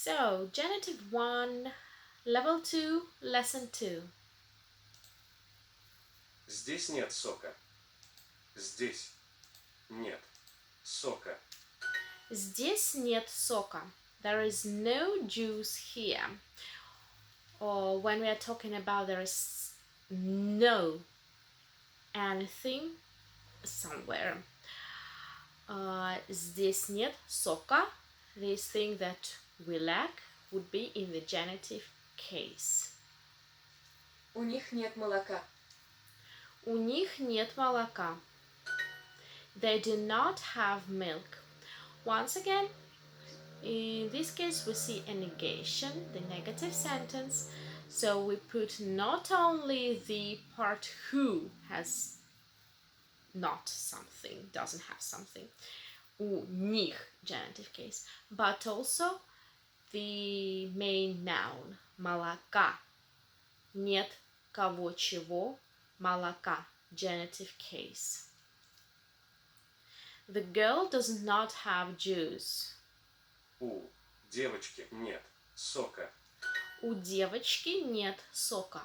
So, Genitive 1, Level 2, Lesson 2. Здесь нет сока. Здесь нет сока. Здесь нет сока. There is no juice here. Or when we are talking about there is no anything somewhere. Здесь нет сока. This thing that we lack would be in the genitive case. У них нет молока. У них нет молока. They do not have milk. Once again, in this case we see a negation, the negative sentence. So we put not only the part who has not something, doesn't have something, у них, genitive case, but also the main noun, молока. Нет кого чего, молока, genitive case. The girl does not have juice. У девочки нет сока. У девочки нет сока.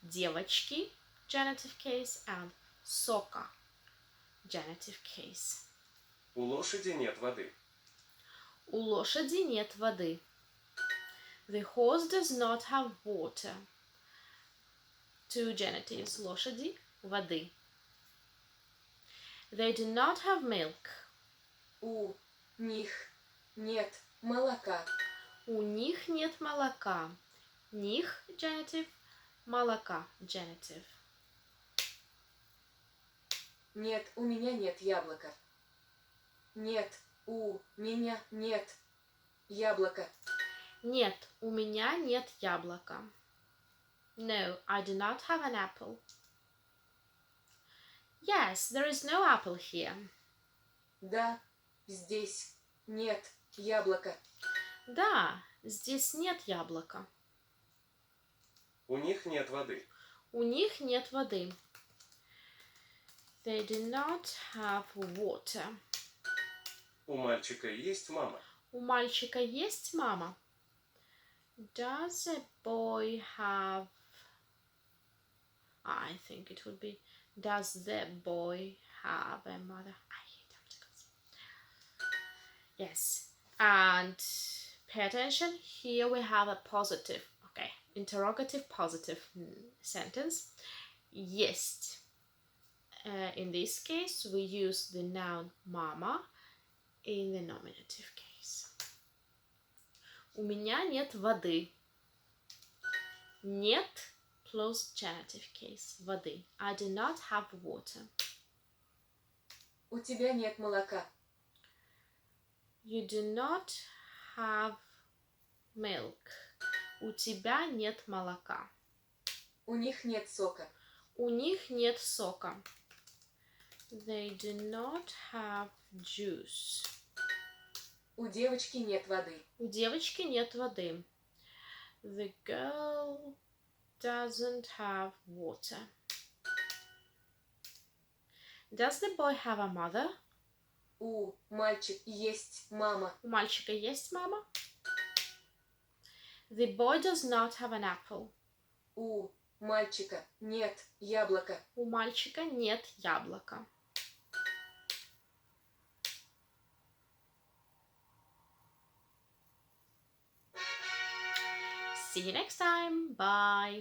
Девочки, genitive case, and сока, genitive case. У лошади нет воды. У лошади нет воды. The horse does not have water. Two genitives, лошади, воды. They do not have milk. У них нет молока. У них нет молока. Них, genitive, молока, genitive. Нет, у меня нет яблока. Нет, у меня нет яблока. Нет, у меня нет яблока. No, I do not have an apple. Yes, there is no apple here. Да, здесь нет яблока. Да, здесь нет яблока. У них нет воды. У них нет воды. They do not have water. У мальчика есть мама. У мальчика есть мама. Does a boy have... I think it would be... Does the boy have a mother? I hate articles. Yes. And pay attention. Here we have a positive. Okay. Interrogative positive sentence. Есть. In this case, we use the noun mama in the nominative case. У меня нет воды. Нет plus genitive case. Воды. I do not have water. У тебя нет молока. You do not have milk. У тебя нет молока. У них нет сока. У них нет сока. They do not have juice. У девочки нет воды. У девочки нет воды. The girl doesn't have water. Does the boy have a mother? У мальчик есть мама. У мальчика есть мама? The boy does not have an apple. У мальчика нет яблока. У мальчика нет яблока. See you next time. Bye.